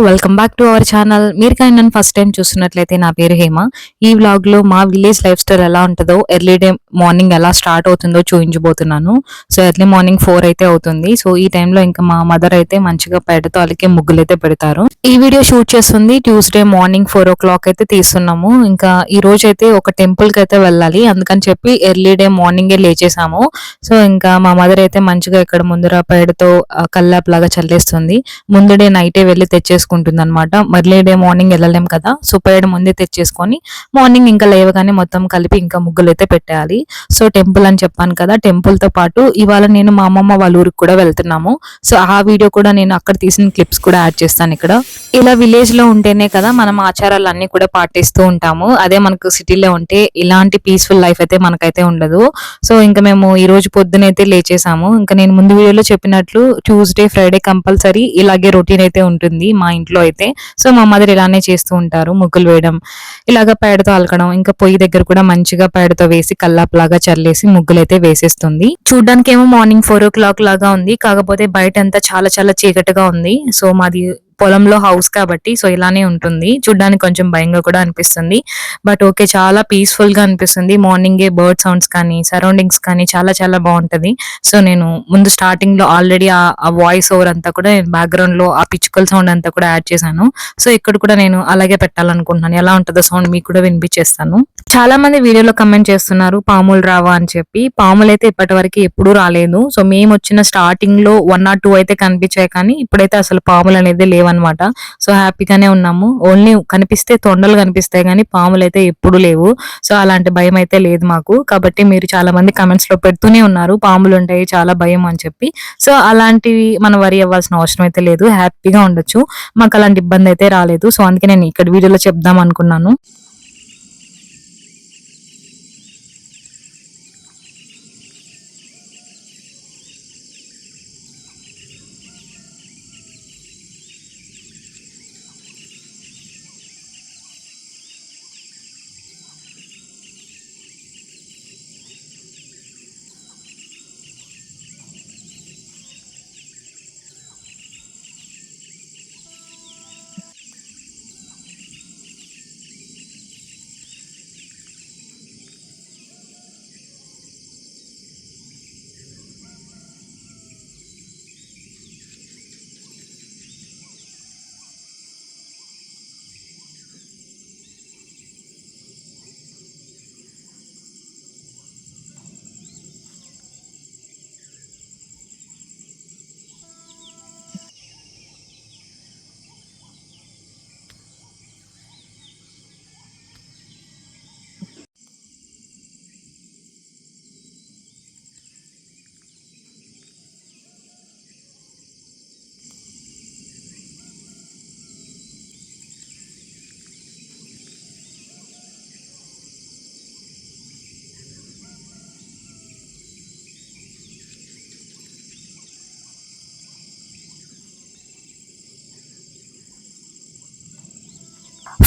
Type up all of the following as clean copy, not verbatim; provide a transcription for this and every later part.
Welcome back to our channel. మీరు కానీ నన్ను ఫస్ట్ టైం చూస్తున్నట్లయితే నా పేరు హేమ. ఈ వ్లాగ్లో మా విలేజ్ లైఫ్ స్టైల్ ఎలా ఉంటుందో, ఎర్లీ డే మార్నింగ్ ఎలా స్టార్ట్ అవుతుందో చూపించబోతున్నాను. సో ఎర్లీ మార్నింగ్ 4 అయితే అవుతుంది. సో ఈ టైంలో ఇంకా మా మదర్ అయితే మంచిగా పేడతో అలికే ముగ్గులు అయితే పెడతారు. ఈ వీడియో షూట్ చేస్తుంది ట్యూస్డే మార్నింగ్ 4 o'clock అయితే తీస్తున్నాము. ఇంకా ఈ రోజు అయితే ఒక టెంపుల్ కి అయితే వెళ్ళాలి, అందుకని చెప్పి ఎర్లీ డే మార్నింగే లేచేసాము. సో ఇంకా మా మదర్ అయితే మంచిగా ఇక్కడ ముందర పేడతో కల్లాప్ లాగా చల్లేస్తుంది. ముందు డే నైటే వెళ్ళి తెచ్చేసుకుంటుంది అనమాట. మర్లీ డే మార్నింగ్ వెళ్ళలేం కదా, సో పేడ ముందే తెచ్చేసుకొని మార్నింగ్ ఇంకా లేవగానే మొత్తం కలిపి ఇంకా ముగ్గులు అయితే పెట్టేయాలి. సో టెంపుల్ అని చెప్పాను కదా, టెంపుల్ తో పాటు ఇవాళ నేను మా అమ్మమ్మ వాళ్ళ ఊరికి కూడా వెళ్తున్నాము. సో ఆ వీడియో కూడా నేను అక్కడ తీసిన క్లిప్స్ కూడా యాడ్ చేస్తాను ఇక్కడ. ఇలా విలేజ్ లో ఉంటేనే కదా మనం ఆచారాలన్నీ కూడా పాటిస్తూ ఉంటాము. అదే మనకు సిటీలో ఉంటే ఇలాంటి పీస్ఫుల్ లైఫ్ అయితే మనకైతే ఉండదు. సో ఇంకా మేము ఈ రోజు పొద్దునైతే లేచేసాము. ఇంకా నేను ముందు వీడియోలో చెప్పినట్లు ట్యూస్డే ఫ్రైడే కంపల్సరీ ఇలాగే రొటీన్ అయితే ఉంటుంది మా ఇంట్లో అయితే. సో మా మదర్ ఇలానే చేస్తూ ఉంటారు, ముగ్గులు వేయడం, ఇలాగ పేడతో అలకడం, ఇంకా పొయ్యి దగ్గర కూడా మంచిగా పేడతో వేసి కల్లాప్ లాగా చల్లేసి ముగ్గులు అయితే వేసేస్తుంది. చూడ్డానికి ఏమో మార్నింగ్ 4 o'clock లాగా ఉంది, కాకపోతే బయట అంతా చాలా చాలా చీకటిగా ఉంది. సో మాది పొలంలో హౌస్ కాబట్టి సో ఇలానే ఉంటుంది. చూడ్డానికి కొంచెం భయంగా కూడా అనిపిస్తుంది, బట్ ఓకే, చాలా పీస్ఫుల్ గా అనిపిస్తుంది. మార్నింగే బర్డ్ సౌండ్స్ కానీ సరౌండింగ్స్ కానీ చాలా చాలా బాగుంటది. సో నేను ముందు స్టార్టింగ్ లో ఆల్రెడీ ఆ వాయిస్ ఓవర్ అంతా కూడా నేను బ్యాక్గ్రౌండ్ లో ఆ పిచ్చుకల్ సౌండ్ అంతా కూడా యాడ్ చేశాను. సో ఇక్కడ కూడా నేను అలాగే పెట్టాలనుకుంటున్నాను. ఎలా ఉంటుందో సౌండ్ మీకు కూడా వినిపించేస్తాను. చాలా మంది వీడియోలో కమెంట్ చేస్తున్నారు పాములు రావా అని చెప్పి. పాములు అయితే ఇప్పటి వరకు ఎప్పుడూ రాలేదు. సో మేము వచ్చిన స్టార్టింగ్ లో 1 or 2 అయితే కనిపించాయి, కానీ ఇప్పుడైతే అసలు పాములు అనేది లేవన్నమాట. సో హ్యాపీగానే ఉన్నాము. ఓన్లీ కనిపిస్తే తొండలు కనిపిస్తాయి, కానీ పాములు అయితే ఎప్పుడు లేవు. సో అలాంటి భయం అయితే లేదు మాకు. కాబట్టి మీరు చాలా మంది కమెంట్స్ లో పెడుతూనే ఉన్నారు పాములు ఉంటాయి చాలా భయం అని చెప్పి. సో అలాంటివి మనం వరి అవ్వాల్సిన అవసరం అయితే లేదు, హ్యాపీగా ఉండొచ్చు. మాకు అలాంటి ఇబ్బంది అయితే రాలేదు. సో అందుకే నేను ఇక్కడ వీడియోలో చెప్దాం అనుకున్నాను.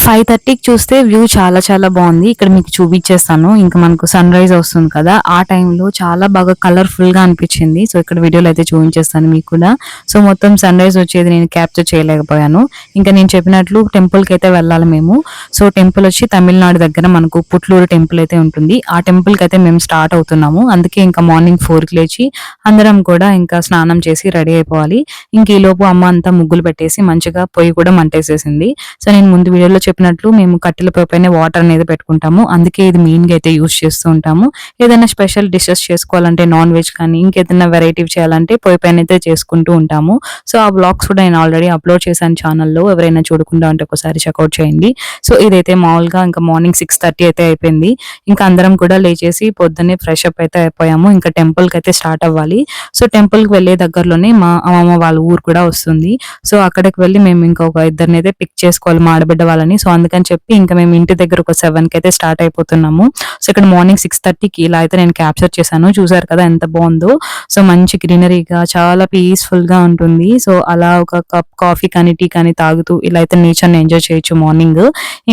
ఫైవ్ 5:30కి చూస్తే వ్యూ చాలా చాలా బాగుంది. ఇక్కడ మీకు చూపించేస్తాను. ఇంకా మనకు సన్ రైజ్ వస్తుంది కదా, ఆ టైంలో చాలా బాగా కలర్ఫుల్ గా అనిపించింది. సో ఇక్కడ వీడియోలో అయితే చూపించేస్తాను మీకు కూడా. సో మొత్తం సన్ రైజ్ వచ్చేది నేను క్యాప్చర్ చేయలేకపోయాను. ఇంకా నేను చెప్పినట్లు టెంపుల్ కి అయితే వెళ్ళాలి మేము. సో టెంపుల్ వచ్చి తమిళనాడు దగ్గర మనకు పుట్లూరు టెంపుల్ అయితే ఉంటుంది. ఆ టెంపుల్ కి అయితే మేము స్టార్ట్ అవుతున్నాము. అందుకే ఇంకా మార్నింగ్ 4కి లేచి అందరం కూడా ఇంకా స్నానం చేసి రెడీ అయిపోవాలి. ఇంక ఈ లోపు అమ్మ అంతా ముగ్గులు పెట్టేసి మంచిగా పొయ్యి కూడా మంటేసేసింది. సో నేను ముందు వీడియోలో చెప్పినట్లు మేము కట్టెల పొయ్యి పైన వాటర్ అనేది పెట్టుకుంటాము. అందుకే ఇది మెయిన్ గా అయితే యూజ్ చేస్తూ ఉంటాము. ఏదైనా స్పెషల్ డిషెస్ చేసుకోవాలంటే, నాన్ వెజ్ కానీ ఇంకేదైనా వెరైటీ చేయాలంటే పొయ్యి పైన అయితే చేసుకుంటూ ఉంటాము. సో ఆ బ్లాగ్స్ కూడా నేను ఆల్రెడీ అప్లోడ్ చేశాను ఛానల్లో, ఎవరైనా చూడకుండా ఉంటే ఒకసారి చెక్అౌట్ చేయండి. సో ఇదైతే మామూలుగా ఇంకా మార్నింగ్ 6:30 అయితే అయిపోయింది. ఇంకా అందరం కూడా లేచేసి పొద్దున్నే ఫ్రెష్ అప్ అయితే అయిపోయాము. ఇంకా టెంపుల్ కి అయితే స్టార్ట్ అవ్వాలి. సో టెంపుల్ కి వెళ్లే దగ్గరలోనే మా అమ్మమ్మ వాళ్ళ ఊరు కూడా వస్తుంది. సో అక్కడికి వెళ్ళి మేము ఇంకొక ఇద్దరిని అయితే పిక్ చేసుకోవాలి, మా ఆడబిడ్డ వాళ్ళని. సో సో అందుకని చెప్పి ఇంకా మేము ఇంటి దగ్గర ఒక 7కి అయితే స్టార్ట్ అయిపోతున్నాము. సో ఇక్కడ మార్నింగ్ 6:30కి ఇలా అయితే నేను క్యాప్చర్ చేశాను. చూసారు కదా ఎంత బాగుందో. సో మంచి గ్రీనరీగా చాలా పీస్ఫుల్ గా ఉంటుంది. సో అలా ఒక కప్ కాఫీ కానీ టీ కానీ తాగుతూ ఇలా అయితే నేచర్ ని ఎంజాయ్ చేయొచ్చు మార్నింగ్.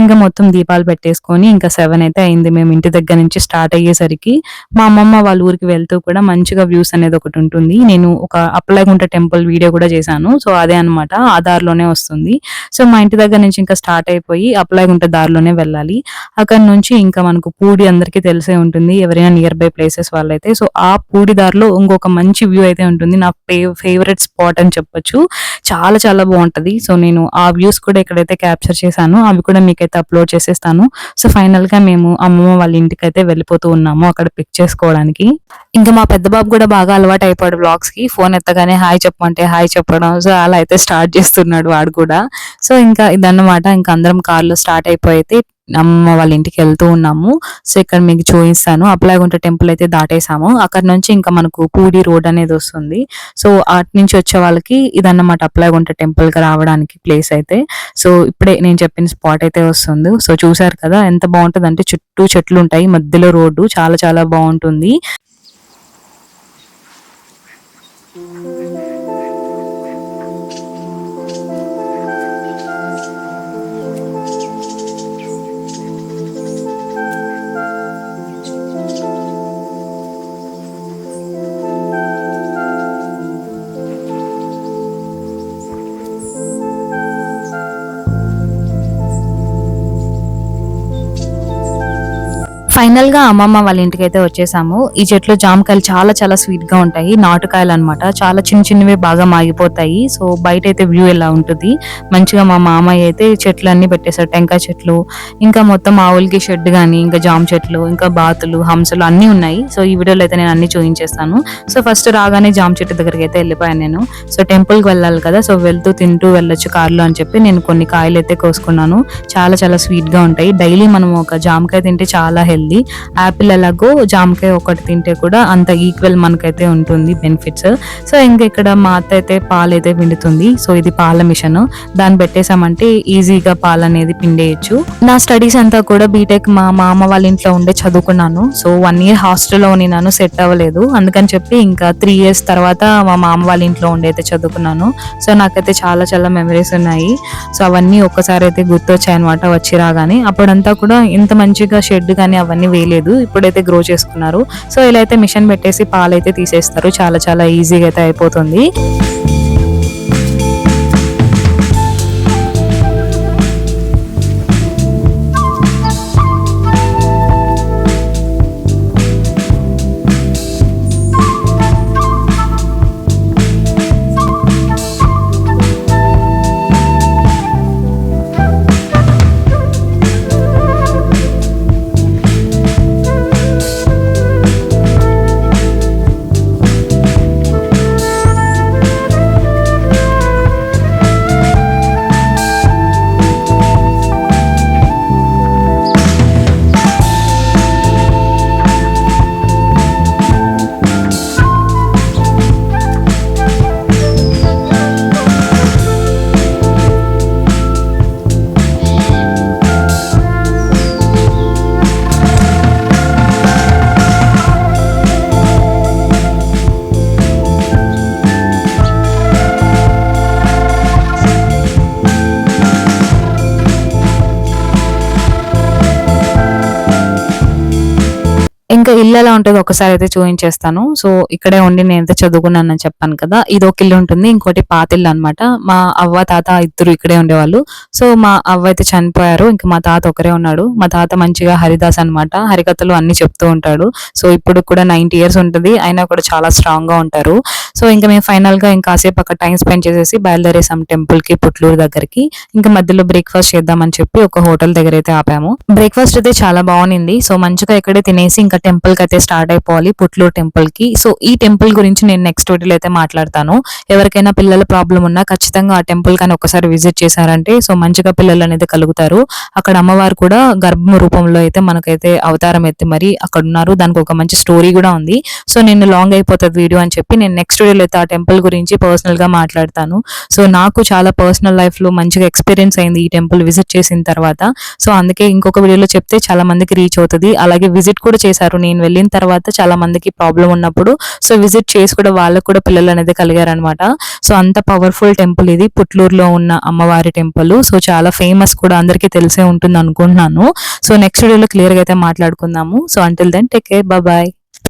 ఇంకా మొత్తం దీపాలు పెట్టేసుకొని ఇంకా 7 అయితే అయింది మేము ఇంటి దగ్గర నుంచి స్టార్ట్ అయ్యేసరికి. మా అమ్మమ్మ వాళ్ళ ఊరికి వెళ్తూ కూడా మంచిగా వ్యూస్ అనేది ఒకటి ఉంటుంది. నేను ఒక అప్పలాగుంట టెంపుల్ వీడియో కూడా చేశాను. సో అదే అన్నమాట, ఆ దారిలోనే వస్తుంది. సో మా ఇంటి దగ్గర నుంచి ఇంకా స్టార్ట్ అయిపోయి అప్పలాగుంట దారిలోనే వెళ్ళాలి. అక్కడ నుంచి ఇంకా మనకు పూడి అందరికీ తెలిసే ఉంటుంది, ఎవరైనా నియర్ బై ప్లేసెస్ వాళ్ళైతే. సో ఆ పూడి దారిలో ఇంకొక మంచి వ్యూ అయితే ఉంటుంది. నా ఫేవరెట్ స్పాట్ అని చెప్పొచ్చు. చాలా చాలా బాగుంటది. సో నేను ఆ వ్యూస్ కూడా ఇక్కడైతే క్యాప్చర్ చేశాను. అవి కూడా మీకైతే అప్లోడ్ చేసేస్తాను. సో ఫైనల్ గా మేము అమ్మమ్మ వాళ్ళ ఇంటికి అయితే వెళ్ళిపోతూ ఉన్నాము అక్కడ పిక్ చేసుకోవడానికి. ఇంకా మా పెద్ద బాబు కూడా బాగా అలవాటు అయిపోయాడు వ్లాగ్స్ కి. ఫోన్ ఎత్తగానే హాయ్ చెప్పమంటే హాయ్ చెప్పడం. సో అలా అయితే స్టార్ట్ చేస్తున్నాడు వాడు కూడా. సో ఇంకా ఇదన్నమాట, ఇంకా అందరం కార్లో స్టార్ట్ అయిపోయి అయితే అమ్మ వాళ్ళ ఇంటికి వెళ్తూ ఉన్నాము. సో ఇక్కడ మీకు చూపిస్తాను, అప్పలాగుంట టెంపుల్ అయితే దాటేసాము. అక్కడ నుంచి ఇంకా మనకు పూడి రోడ్ అనేది వస్తుంది. సో అటు నుంచి వచ్చే వాళ్ళకి ఇదన్నమాట అప్పలాగుంట టెంపుల్ కి రావడానికి ప్లేస్ అయితే. సో ఇప్పుడే నేను చెప్పిన స్పాట్ అయితే వస్తుంది. సో చూసారు కదా ఎంత బాగుంటుంది అంటే, చుట్టూ చెట్లు ఉంటాయి, మధ్యలో రోడ్డు చాలా చాలా బాగుంటుంది. ఫైనల్ గా అమ్మమ్మ వాళ్ళ ఇంటికి అయితే వచ్చేసాము. ఈ చెట్లు జామకాయలు చాలా చాలా స్వీట్ గా ఉంటాయి, నాటుకాయలు అన్నమాట. చాలా చిన్న చిన్నవి బాగా మాగిపోతాయి. సో బయట అయితే వ్యూ ఎలా ఉంటుంది మంచిగా. మా మామయ్య అయితే చెట్లు అన్ని పెట్టేశారు, టెంకాయ చెట్లు, ఇంకా మొత్తం ఆవులకి షెడ్ గానీ, ఇంకా జామ చెట్లు, ఇంకా బాతులు, హంసలు అన్ని ఉన్నాయి. సో ఈ వీడియోలో అయితే నేను అన్ని చూపించేస్తాను. సో ఫస్ట్ రాగానే జామ చెట్టు దగ్గరికి అయితే వెళ్ళిపోయాను నేను. సో టెంపుల్ కి వెళ్ళాలి కదా, సో వెళ్తూ తింటూ వెళ్ళొచ్చు కార్లో అని చెప్పి నేను కొన్ని కాయలు అయితే కోసుకున్నాను. చాలా చాలా స్వీట్ గా ఉంటాయి. డైలీ మనం ఒక జామకాయ తింటే చాలా హెల్తీ. యాపిల్ ఎలాగో జామకాయ ఒకటి తింటే కూడా అంత ఈక్వల్ మనకైతే ఉంటుంది బెనిఫిట్స్. సో ఇంకా ఇక్కడ మా అత్త అయితే పాలు అయితే పిండుతుంది. సో ఇది పాల మిషన్, దాన్ని పెట్టేసామంటే ఈజీగా పాలు అనేది పిండేయచ్చు. నా స్టడీస్ అంతా కూడా బీటెక్ మా మామ వాళ్ళ ఇంట్లో ఉండే చదువుకున్నాను. సో 1 year హాస్టల్లో ఉన్నాను, సెట్ అవ్వలేదు. అందుకని చెప్పి ఇంకా 3 years తర్వాత మా మామ వాళ్ళ ఇంట్లో ఉండి అయితే చదువుకున్నాను. సో నాకైతే చాలా చాలా మెమరీస్ ఉన్నాయి. సో అవన్నీ ఒక్కసారి అయితే గుర్తొచ్చాయి అనమాట వచ్చి రాగానే. అప్పుడంతా కూడా ఇంత మంచిగా షెడ్ కానీ అవన్నీ వేయలేదు, ఇప్పుడైతే గ్రో చేసుకున్నారు. సో ఇలా అయితే మిషన్ పెట్టేసి పాలైతే తీసేస్తారు. చాలా చాలా ఈజీగా అయితే అయిపోతుంది. ఇంకా ఇల్లు ఎలా ఉంటుందో ఒకసారి అయితే చూపించేస్తాను. సో ఇక్కడే ఉండి నేనైతే చదువుకున్నానని చెప్పాను కదా, ఇది ఒక ఇల్లు ఉంటుంది, ఇంకోటి పాత ఇల్లు అనమాట. మా అవ్వ తాత ఇద్దరు ఇక్కడే ఉండేవాళ్ళు. సో మా అవ్వ అయితే చనిపోయారు, ఇంకా మా తాత ఒకరే ఉన్నాడు. మా తాత మంచిగా హరిదాస్ అనమాట, హరికథలు అన్ని చెప్తూ ఉంటాడు. సో ఇప్పుడు కూడా 90 years ఉంటుంది, అయినా కూడా చాలా స్ట్రాంగ్ గా ఉంటారు. సో ఇంకా మేము ఫైనల్ గా ఇంకా కాసేపు అక్కడ టైం స్పెండ్ చేసేసి బయలుదేరేసాం టెంపుల్ కి, పుట్లూరు దగ్గరికి. ఇంకా మధ్యలో బ్రేక్ఫాస్ట్ చేద్దామని చెప్పి ఒక హోటల్ దగ్గర అయితే ఆపాము. బ్రేక్ఫాస్ట్ అయితే చాలా బాగుంది. సో మంచిగా ఇక్కడే తినేసి ఇంకా టెంపుల్ కి అయితే స్టార్ట్ అయిపోవాలి పుట్లూరు టెంపుల్ కి. సో ఈ టెంపుల్ గురించి నేను నెక్స్ట్ వీడియోలో అయితే మాట్లాడతాను. ఎవరికైనా పిల్లల ప్రాబ్లం ఉన్నా ఖచ్చితంగా ఆ టెంపుల్ కానీ ఒకసారి విజిట్ చేశారంటే సో మంచిగా పిల్లలు అనేది కలుగుతారు. అక్కడ అమ్మవారు కూడా గర్భం రూపంలో అయితే మనకైతే అవతారం ఎత్తి మరి అక్కడ ఉన్నారు. దానికి ఒక మంచి స్టోరీ కూడా ఉంది. సో నేను లాంగ్ అయిపోతుంది వీడియో అని చెప్పి నేను నెక్స్ట్ వీడియోలో అయితే ఆ టెంపుల్ గురించి పర్సనల్ గా మాట్లాడతాను. సో నాకు చాలా పర్సనల్ లైఫ్ లో మంచిగా ఎక్స్పీరియన్స్ అయింది ఈ టెంపుల్ విజిట్ చేసిన తర్వాత. సో అందుకే ఇంకొక వీడియోలో చెప్తే చాలా మందికి రీచ్ అవుతుంది. అలాగే విజిట్ కూడా చేశారు నేను వెళ్ళిన తర్వాత చాలా మందికి ప్రాబ్లం ఉన్నప్పుడు. సో విజిట్ చేసి కూడా వాళ్ళకు కూడా పిల్లలు అనేది కలిగారనమాట. సో అంత పవర్ఫుల్ టెంపుల్ ఇది పుట్లూరులో ఉన్న అమ్మవారి టెంపుల్. సో చాలా ఫేమస్ కూడా, అందరికీ తెలిసే ఉంటుంది అనుకుంటున్నాను. సో నెక్స్ట్ వీడియోలో క్లియర్ గా అయితే మాట్లాడుకుందాము. So until then take care, bye.